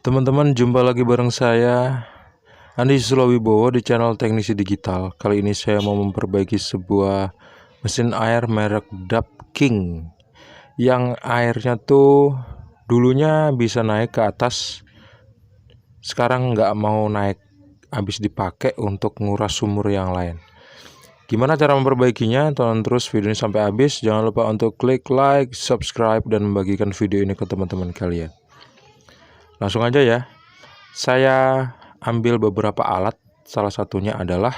Teman-teman, jumpa lagi bareng saya Andi Suslowibowo di channel Teknisi Digital. Kali ini saya mau memperbaiki sebuah mesin air merek Dub King yang airnya tuh dulunya bisa naik ke atas, sekarang nggak mau naik, habis dipakai untuk nguras sumur yang lain. Gimana cara memperbaikinya? Tonton terus video ini sampai habis. Jangan lupa untuk klik like, subscribe, dan membagikan video ini ke teman-teman kalian. Langsung aja ya. Saya ambil beberapa alat, salah satunya adalah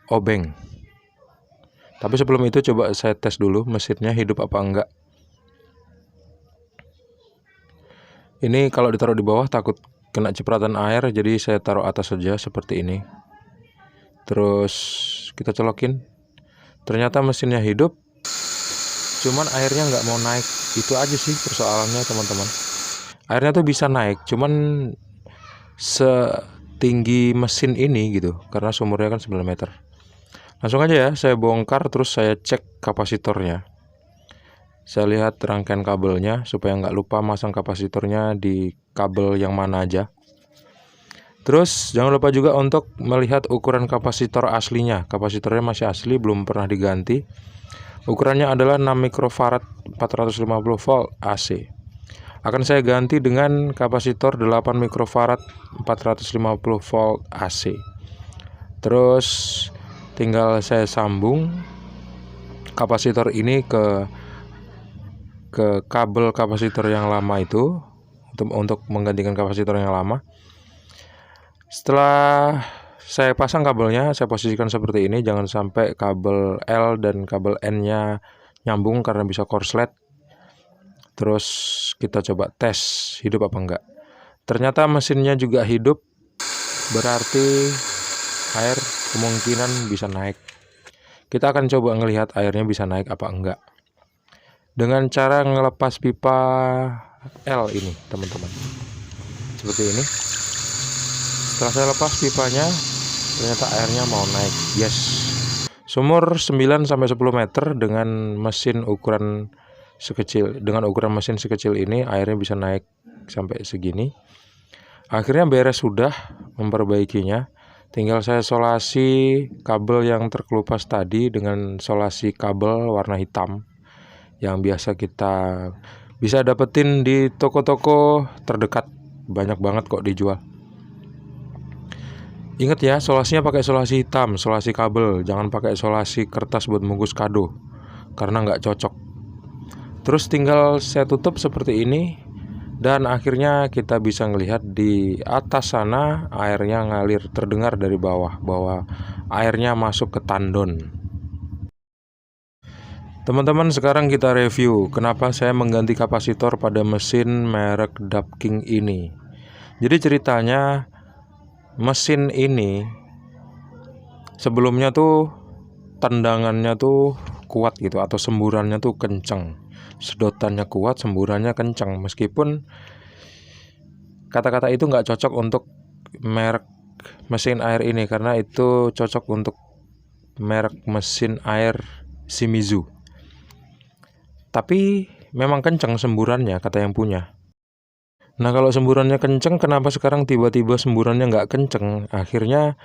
obeng. Tapi sebelum itu coba saya tes dulu mesinnya hidup apa enggak. Ini kalau ditaruh di bawah takut kena cipratan air, jadi saya taruh atas saja seperti ini. Terus kita colokin. Ternyata mesinnya hidup, cuman airnya nggak mau naik. Itu aja sih persoalannya, teman-teman. Airnya tuh bisa naik, cuman setinggi mesin ini gitu, karena sumurnya kan 9 meter. Langsung aja ya, saya bongkar terus saya cek kapasitornya. Saya lihat rangkaian kabelnya supaya nggak lupa masang kapasitornya di kabel yang mana aja. Terus jangan lupa juga untuk melihat ukuran kapasitor aslinya. Kapasitornya masih asli, belum pernah diganti. Ukurannya adalah 6 mikrofarad 450 volt AC. Akan saya ganti dengan kapasitor 8 mikrofarad 450 volt AC. Terus tinggal saya sambung kapasitor ini ke kabel kapasitor yang lama itu untuk menggantikan kapasitor yang lama. Setelah saya pasang kabelnya, saya posisikan seperti ini, jangan sampai kabel L dan kabel N-nya nyambung karena bisa korslet. Terus kita coba tes hidup apa enggak. Ternyata mesinnya juga hidup, berarti air kemungkinan bisa naik. Kita akan coba ngelihat airnya bisa naik apa enggak dengan cara ngelepas pipa L ini, teman-teman. Seperti ini. Setelah saya lepas pipanya, ternyata airnya mau naik. Yes. Sumur 9-10 meter dengan mesin ukuran mesin sekecil ini, airnya bisa naik sampai segini. Akhirnya beres sudah memperbaikinya. Tinggal saya solasi kabel yang terkelupas tadi dengan solasi kabel warna hitam yang biasa kita bisa dapetin di toko-toko terdekat. Banyak banget kok dijual. Ingat ya, solasinya pakai solasi hitam, solasi kabel. Jangan pakai solasi kertas buat bungkus kado, karena nggak cocok. Terus tinggal saya tutup seperti ini. Dan akhirnya kita bisa melihat di atas sana airnya ngalir, terdengar dari bawah bahwa airnya masuk ke tandon. Teman-teman, sekarang kita review kenapa saya mengganti kapasitor pada mesin merek Dub King ini. Jadi ceritanya mesin ini sebelumnya tuh tendangannya tuh kuat gitu, atau semburannya tuh kenceng. Sedotannya kuat, semburannya kenceng. Meskipun kata-kata itu nggak cocok untuk merek mesin air ini, karena itu cocok untuk merek mesin air Shimizu. Tapi memang kenceng semburannya, kata yang punya. Nah, kalau semburannya kenceng, kenapa sekarang tiba-tiba semburannya nggak kenceng? Akhirnya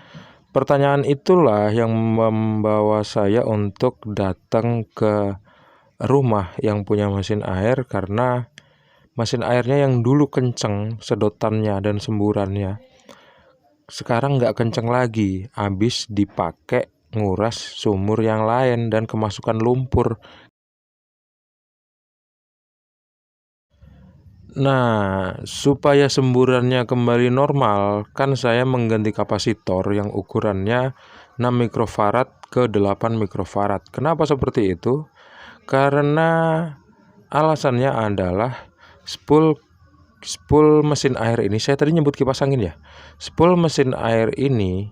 pertanyaan itulah yang membawa saya untuk datang ke rumah yang punya mesin air, karena mesin airnya yang dulu kenceng sedotannya dan semburannya, sekarang nggak kenceng lagi, habis dipakai nguras sumur yang lain dan kemasukan lumpur. Nah, supaya semburannya kembali normal, kan saya mengganti kapasitor yang ukurannya 6 mikrofarad ke 8 mikrofarad. Kenapa seperti itu? Karena alasannya adalah spool mesin air ini, saya tadi nyebut kipas angin ya. Spool mesin air ini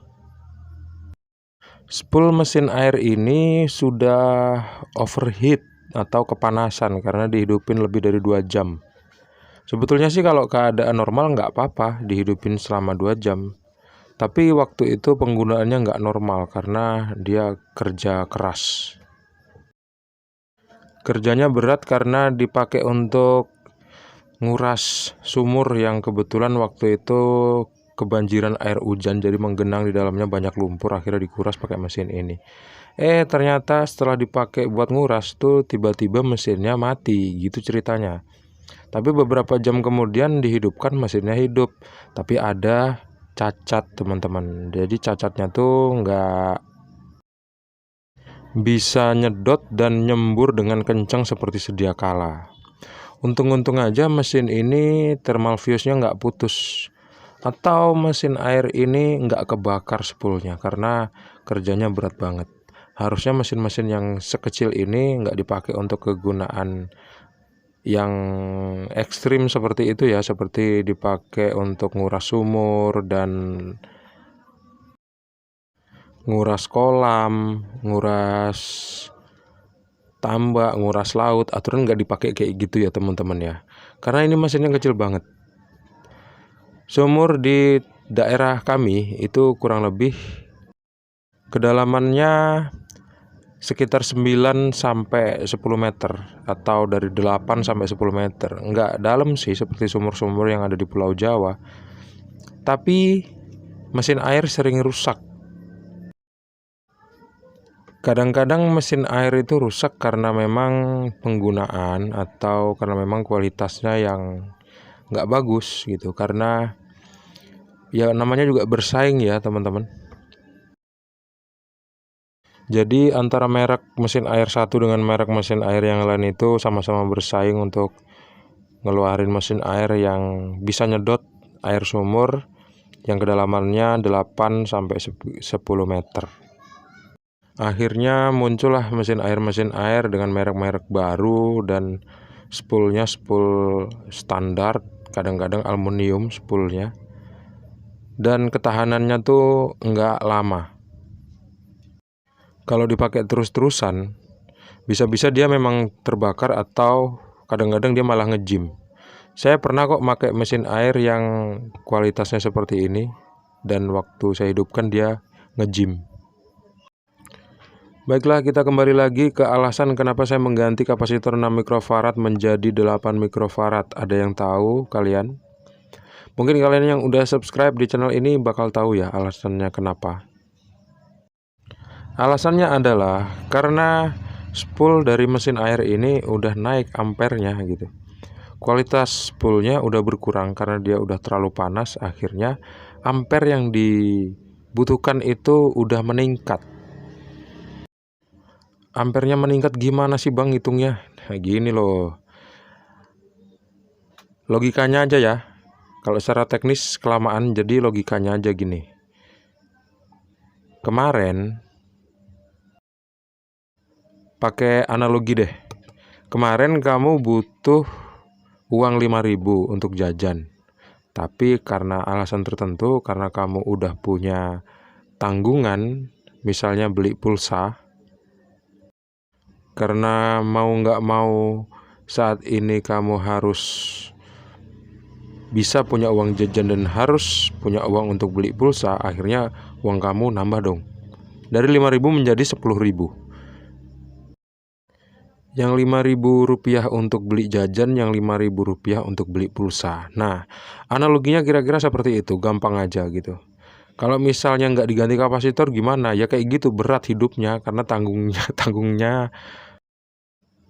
sudah overheat atau kepanasan karena dihidupin lebih dari 2 jam. Sebetulnya sih kalau keadaan normal nggak apa-apa dihidupin selama 2 jam. Tapi waktu itu penggunaannya nggak normal karena dia kerja keras. Kerjanya berat karena dipakai untuk nguras sumur yang kebetulan waktu itu kebanjiran air hujan, jadi menggenang di dalamnya banyak lumpur, akhirnya dikuras pakai mesin ini. Ternyata setelah dipakai buat nguras tuh tiba-tiba mesinnya mati, gitu ceritanya. Tapi beberapa jam kemudian dihidupkan, mesinnya hidup, tapi ada cacat teman-teman. Jadi cacatnya tuh nggak bisa nyedot dan nyembur dengan kencang seperti sedia kala. Untung-untung aja mesin ini thermal fuse-nya nggak putus, atau mesin air ini nggak kebakar spoolnya karena kerjanya berat banget. Harusnya mesin-mesin yang sekecil ini nggak dipakai untuk kegunaan yang ekstrim seperti itu ya, seperti dipakai untuk nguras sumur dan nguras kolam, nguras tambak, nguras laut. Aturan nggak dipakai kayak gitu ya teman-teman ya, karena ini mesinnya kecil banget. Sumur di daerah kami itu kurang lebih kedalamannya sekitar 9 sampai 10 meter atau dari 8 sampai 10 meter. Nggak dalam sih seperti sumur-sumur yang ada di Pulau Jawa. Tapi mesin air sering rusak. Kadang-kadang mesin air itu rusak karena memang penggunaan atau karena memang kualitasnya yang nggak bagus gitu. Karena ya namanya juga bersaing ya teman-teman. Jadi antara merek mesin air satu dengan merek mesin air yang lain itu sama-sama bersaing untuk ngeluarin mesin air yang bisa nyedot air sumur yang kedalamannya 8 sampai 10 meter. Akhirnya muncullah mesin air dengan merek-merek baru dan spoolnya spool standar, kadang-kadang aluminium spoolnya. Dan ketahanannya tuh nggak lama. Kalau dipakai terus-terusan, bisa-bisa dia memang terbakar atau kadang-kadang dia malah ngejim. Saya pernah kok pakai mesin air yang kualitasnya seperti ini, dan waktu saya hidupkan dia ngejim. Baiklah, kita kembali lagi ke alasan kenapa saya mengganti kapasitor 6 mikrofarad menjadi 8 mikrofarad. Ada yang tahu kalian? Mungkin kalian yang udah subscribe di channel ini bakal tahu ya alasannya kenapa. Alasannya adalah karena spool dari mesin air ini udah naik ampernya gitu. Kualitas spoolnya udah berkurang karena dia udah terlalu panas, akhirnya ampere yang dibutuhkan itu udah meningkat. Ampernya meningkat gimana sih bang hitungnya? Nah, gini loh, logikanya aja ya. Kalau secara teknis kelamaan, jadi logikanya aja gini. Kemarin pakai analogi deh. Kemarin kamu butuh uang 5.000 untuk jajan. Tapi karena alasan tertentu, karena kamu udah punya tanggungan, misalnya beli pulsa, karena mau nggak mau saat ini kamu harus bisa punya uang jajan dan harus punya uang untuk beli pulsa, akhirnya uang kamu nambah dong. Dari 5.000 menjadi 10.000. Yang 5.000 rupiah untuk beli jajan, yang 5.000 rupiah untuk beli pulsa. Nah, analoginya kira-kira seperti itu, gampang aja gitu. Kalau misalnya nggak diganti kapasitor gimana? Ya kayak gitu, berat hidupnya karena tanggungnya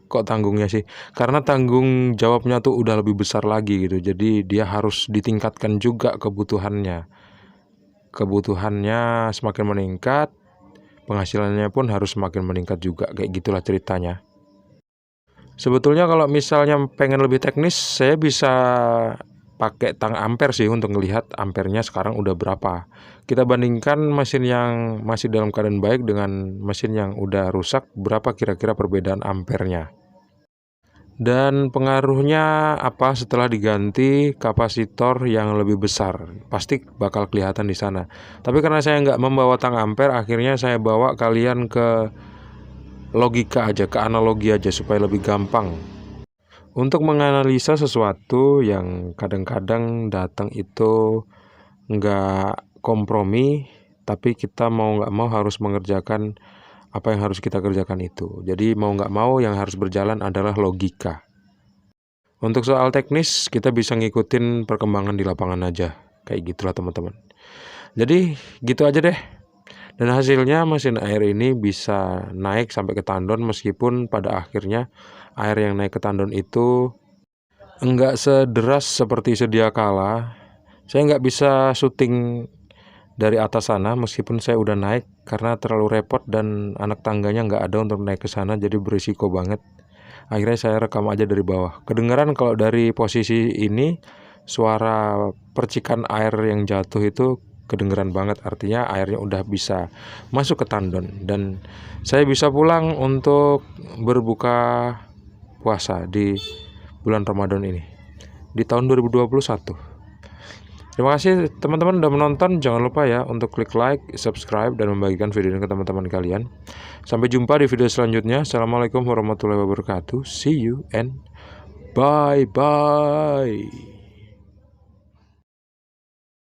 kok tanggungnya sih? Karena tanggung jawabnya tuh udah lebih besar lagi gitu. Jadi dia harus ditingkatkan juga kebutuhannya. Kebutuhannya semakin meningkat, penghasilannya pun harus semakin meningkat juga. Kayak gitulah ceritanya. Sebetulnya kalau misalnya pengen lebih teknis, saya bisa pakai tang ampere sih untuk melihat ampernya sekarang udah berapa. Kita bandingkan mesin yang masih dalam keadaan baik dengan mesin yang udah rusak, berapa kira-kira perbedaan ampernya. Dan pengaruhnya apa setelah diganti kapasitor yang lebih besar, pasti bakal kelihatan di sana. Tapi karena saya nggak membawa tang ampere, akhirnya saya bawa kalian ke logika aja, ke analogi aja supaya lebih gampang untuk menganalisa sesuatu yang kadang-kadang datang itu nggak kompromi, tapi kita mau nggak mau harus mengerjakan apa yang harus kita kerjakan itu. Jadi mau nggak mau yang harus berjalan adalah logika. Untuk soal teknis kita bisa ngikutin perkembangan di lapangan aja. Kayak gitulah teman-teman. Jadi gitu aja deh. Dan hasilnya mesin air ini bisa naik sampai ke tandon, meskipun pada akhirnya air yang naik ke tandon itu enggak sederas seperti sedia kala. Saya nggak bisa syuting dari atas sana meskipun saya udah naik, karena terlalu repot dan anak tangganya nggak ada untuk naik ke sana, jadi berisiko banget. Akhirnya saya rekam aja dari bawah. Kedengaran kalau dari posisi ini suara percikan air yang jatuh itu kedengeran banget, artinya airnya udah bisa masuk ke tandon dan saya bisa pulang untuk berbuka puasa di bulan Ramadan ini di tahun 2021. Terima kasih teman-teman udah menonton. Jangan lupa ya untuk klik like, subscribe, dan membagikan video ini ke teman-teman kalian. Sampai jumpa di video selanjutnya. Assalamualaikum warahmatullahi wabarakatuh. See you and bye-bye.